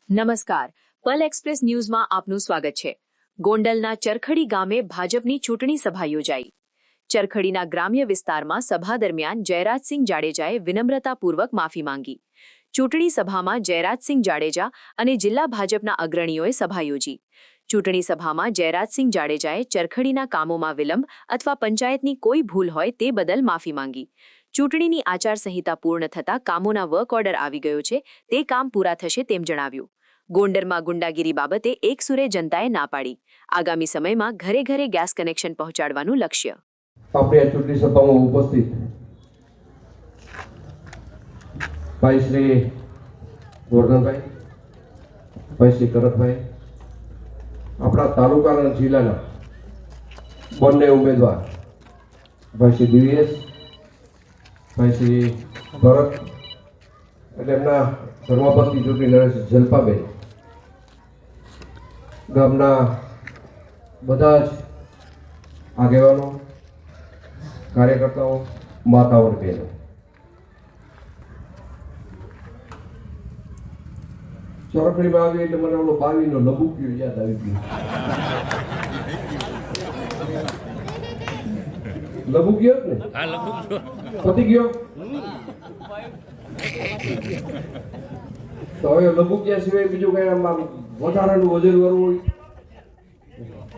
નમસ્કાર, પલ એક્સપ્રેસ ન્યૂઝમાં આપનું સ્વાગત છે. ગોંડલના ચરખડી ગામે ભાજપની ચૂંટણી સભા યોજાઈ. ચરખડીના ગ્રામ્ય વિસ્તારમાં સભા દરમિયાન જયરાજસિંહ જાડેજાએ વિનમ્રતાપૂર્વક માફી માંગી. ચૂંટણી સભામાં જયરાજસિંહ જાડેજા અને જિલ્લા ભાજપના અગ્રણીઓએ સભા યોજી. ચૂંટણી સભામાં જયરાજસિંહ જાડેજાએ ચરખડીના કામોમાં વિલંબ અથવા પંચાયતની કોઈ ભૂલ હોય તે બદલ માફી માંગી. ચૂંટણીની આચારસંહિતા પૂર્ણ થતાં કામોના વર્ક ઓર્ડર આવી ગયો છે, તે કામ પૂરા થશે તેમ જણાવ્યું. ગોંડલમાં ગુંડાગીરી બાબતે એકસુરે જનતાએ ના પાડી. આગામી સમયમાં ઘરે ઘરે ગેસ કનેક્શન પહોંચાડવાનું લક્ષ્ય. આપણે આ ચૂંટણી સભામાં ઉપસ્થિત ભાઈ શ્રી ગોરધનભાઈ, ભાઈ શ્રી કરતભાઈ, આપણા તાલુકા અને જિલ્લાના બંને ઉમેદવાર ભાઈ શ્રી દિવ્યેશ, ભાઈ શ્રી ભરત, એટલે એમના ધર્મપત્ની ચૂંટણી લડે છે જલપાબેન, ગામના બધા જ આગેવાનો, કાર્યકર્તાઓ, માતાઓ અને બહેનો, ચોરખડીમાં આવી એટલે મને ઓલો 22નો લબુકિયો યાદ આવી ગયો. લબુકિયો ને પતી ગયો. તો હવે લબુકિયા સિવાય બીજું કઈ આમ વધારાનું વજન કરવું હોય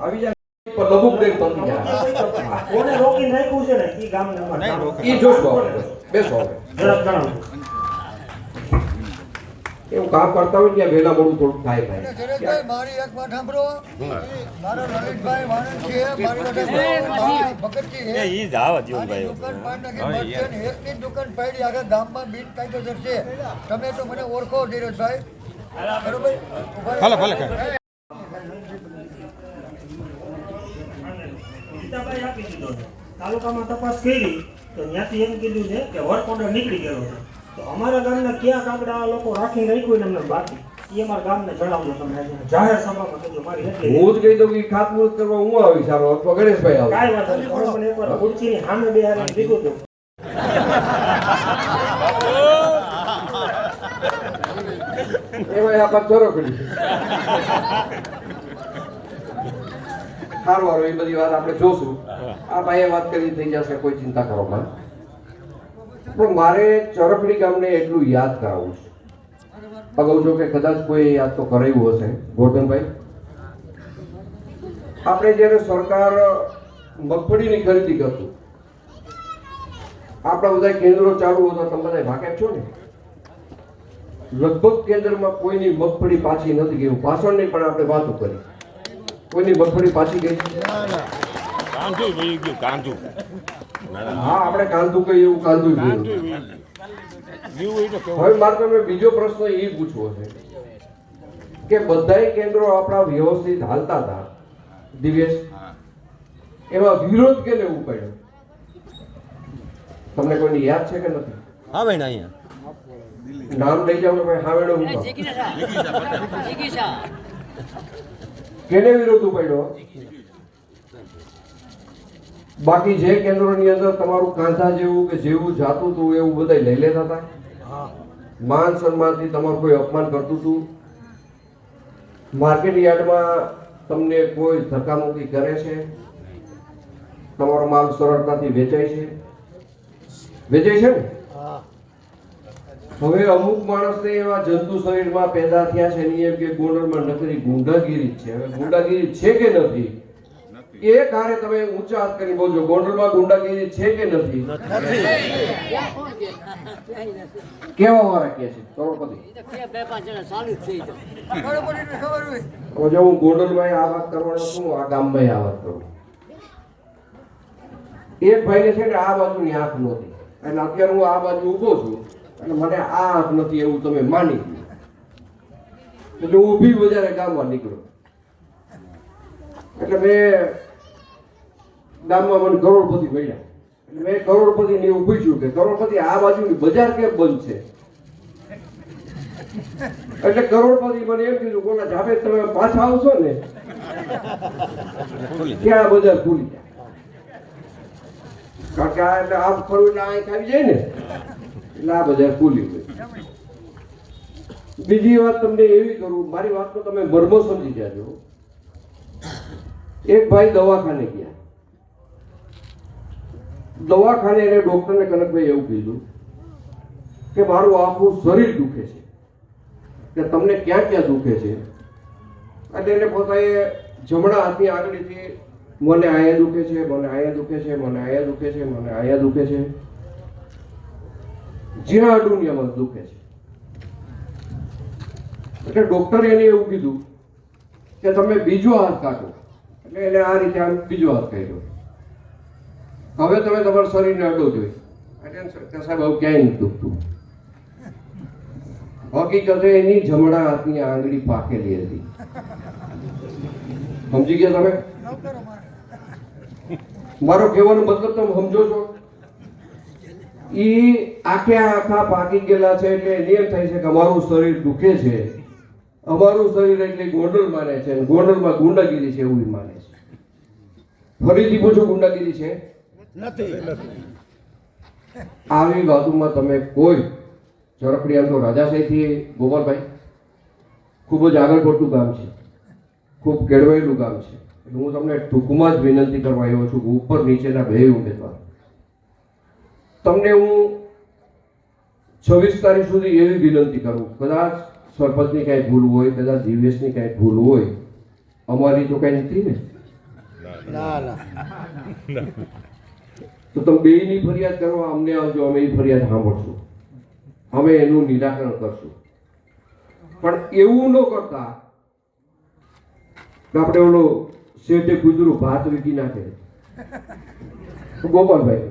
આવી જાય. લબુક દે પતી જાય. કોને રોકી નાખ્યું છે ને ઈ ગામના ઈ જોશો બેસો જણાવો. એવું કામ કરતા હોય ત્યાં વહેલા મોડું થોડું થાય ભાઈ. મારી એક વાત સાંભળો. મારો લલિતભાઈ વાણંદ છે, મારી ભગતજી છે. ઈ જાવ જીવનભાઈ દુકાન પાડનાખી બસ છે ને એકની જ દુકાન પાડી આખા ગામમાં બિનકાયદેસર છે. તમે તો મને ઓળખો ધીરજભાઈ, બરોબર? ગીતાભાઈ આપી દીધો છે. તાલુકામાં તપાસ કરી તો ત્યાંથી એમ કીધું છે કે વર્ક ઓર્ડર નીકળી ગયો છે. તો અમારા ગામના ક્યાં કાગડા લોકો રાખીને રાખ્યું એમને બાકી એ અમારા ગામને જણાવજો. તમે જાહેર સભામાં કહેજો. મારી એટલી હું જ કહી દઉં કે ખાતમુહૂર્ત કરવા હું આવી સારો અથવા ગણેશભાઈ આવે. કાંઈ વાંધો નહીં. પણ મને એકવાર ખુરશીની સામે બેહાડીને દીધું હતું. એમાં આ પાછો ચોરખડી સારું એ બધી વાત આપણે જોશું. આ ભાઈએ વાત કરી થઈ જશે, કોઈ ચિંતા કરો માં. પણ મારે ચોરખડી ગામને એટલું યાદ કરાવવું છે. અગાઉ જો કે કદાચ કોઈ યાદ તો કરાવ્યું હશે. ગોરધનભાઈ, આપણે જ્યારે સરકાર મગફળીની ખરીદી કરતું, આપણા બધા કેન્દ્રો ચાલુ હતા, તમે બધા વાકેફ છો ને? લગભગ કેન્દ્રમાં કોઈની મગફળી પાછી નથી ગઈ. પાછળ નહીં પણ આપણે વાતો કરી, કોઈની મગફળી પાછી ગઈ? હા, આપણે કાંધું કહીએ એવું કાંધું ગયું. હવે મારે તમને બીજો પ્રશ્ન એ પૂછવો છે કે બધાય કેન્દ્રો આપણા વ્યવસ્થિત હાલતા હતા, દિવ્યેશ, એમાં વિરોધ કેને ઉપાડ્યો? તમને કોઈની યાદ છે કે નથી? હા ભાઈ અહીંયા નામ લઈ જાવ ભાઈ. હાવેડો કેને વિરોધ ઉપાડ્યો? બાકી જે કેન્દ્રોની અંદર તમારું કાંધા જેવું કે જેવું જાતું હતું એવું બધા લઈ લેતા હતા. માન સન્માનથી તમારું કોઈ અપમાન કરતું હતું. માર્કેટ યાર્ડમાં તમને કોઈ ધક્કામુક્કી કરે છે? તમારો માલ સરળતાથી વેચાય છે? વેચાય છે ને? હવે અમુક માણસને એવા જંતુ શરીરમાં પેદા થયા છે ને એમ કે ગોંડલમાં નકરી ગુંડાગીરી છે. હવે ગુંડાગીરી છે કે નથી એ કારે તમે ઊંચા હાથ કરી બોલજો. ગોંડલમાં ગુંડાગીરી છે કે નથી? કેવા વાળા કે છે? કરોડપતિ જો હું ગોંડલમાં આ વાત કરવાનો છું, આ ગામમાં આ વાત કરું. એક ભાઈને છે ને આ બાજુની આંખ નહોતી, એટલે અત્યારે હું આ બાજુ ઊભો છું અને મને આ આંખ નથી એવું તમે માની લો. એટલે હું ઊભી બજારે ગામમાં નીકળ્યો. એટલે મેં ગામમાં મને કરોડપતિ મળ્યા. એટલે મેં કરોડપતિને એવું પૂછ્યું કે કરોડપતિ આ બાજુની બજાર કેમ બંધ છે? એટલે કરોડપતિ મને એમ કીધું, કોના જાવે તમે પાછા આવશો ને ત્યાં બજાર ખુલી જાય. કારણ કે આ એટલે આમ ફરવું એટલે આ આવી જાય ને, એટલે આ બજાર ખુલી હોય. બીજી વાત તમને એવી કરું, મારી વાતનો તમે મર્મ સમજી જાજો. એક ભાઈ દવાખાને ગયા. દવાખાને એને ડોક્ટરને કનકભાઈ એવું કીધું કે મારું આખું શરીર દુખે છે, કે તમને ક્યાં ક્યાં દુખે છે? એટલે એને પોતાએ જમણા હાથની આંગળીથી મને આયા દુખે છે, મને આયા દુખે છે, મને આયા દુખે છે, મને આયા દુખે છે, જ્યાં અડુનિયામાં દુખે છે. એટલે ડોક્ટરે એને એવું કીધું કે તમે બીજો હાથ કાઢો. એટલે એને આ રીતે આમ બીજો હાથ કાઢ્યો. હવે તમે તમારા શરીરને અડો જોઈ. એટલે સાહેબ આવું ક્યાંય નથી દુખતું. હકીકતે એની જમણા હાથની આંગળી પાકેલી હતી. સમજી ગયા તમે? મારો કહેવાનો મતલબ તમે સમજો છો? ઈ આખા પાકી ગયેલા છે એટલે એને એમ થાય છે કે અમારું શરીર દુખે છે, અમારું શરીર એટલે ગોંડલ માને છે, ગોંડલમાં ગુંડાગીરી છે એવું માને છે. ફરીથી પૂછો, ગુંડાગીરી છે? નથી. આવી વાતોમાં તમે કોઈ ચરખડી, આમ તો રાજાશાહીથી ગોપાલભાઈ ખૂબ જ આગળ પડતું ગામ છે, ખૂબ કેળવાયેલું ગામ છે. એટલે હું તમને ટૂંકમાં જ વિનંતી કરવા આવ્યો છું કે ઉપર નીચેના બે ઉમેદવાર તમને હું 26 તારીખ સુધી એવી વિનંતી કરું, કદાચ સરપંચની કાંઈ ભૂલ હોય, કદાચ દિવ્યેશની કાંઈ ભૂલ હોય, અમારી તો કાંઈ નથી ને? તો તમે બેયની ફરિયાદ કરવા અમને આવજો, અમે એ ફરિયાદ સાંભળશું, અમે એનું નિરાકરણ કરશું. પણ એવું ન કરતા કે આપણે ઓલો શેઠે કૂતરું ભાત વીકી નાખે. ગોપાલભાઈ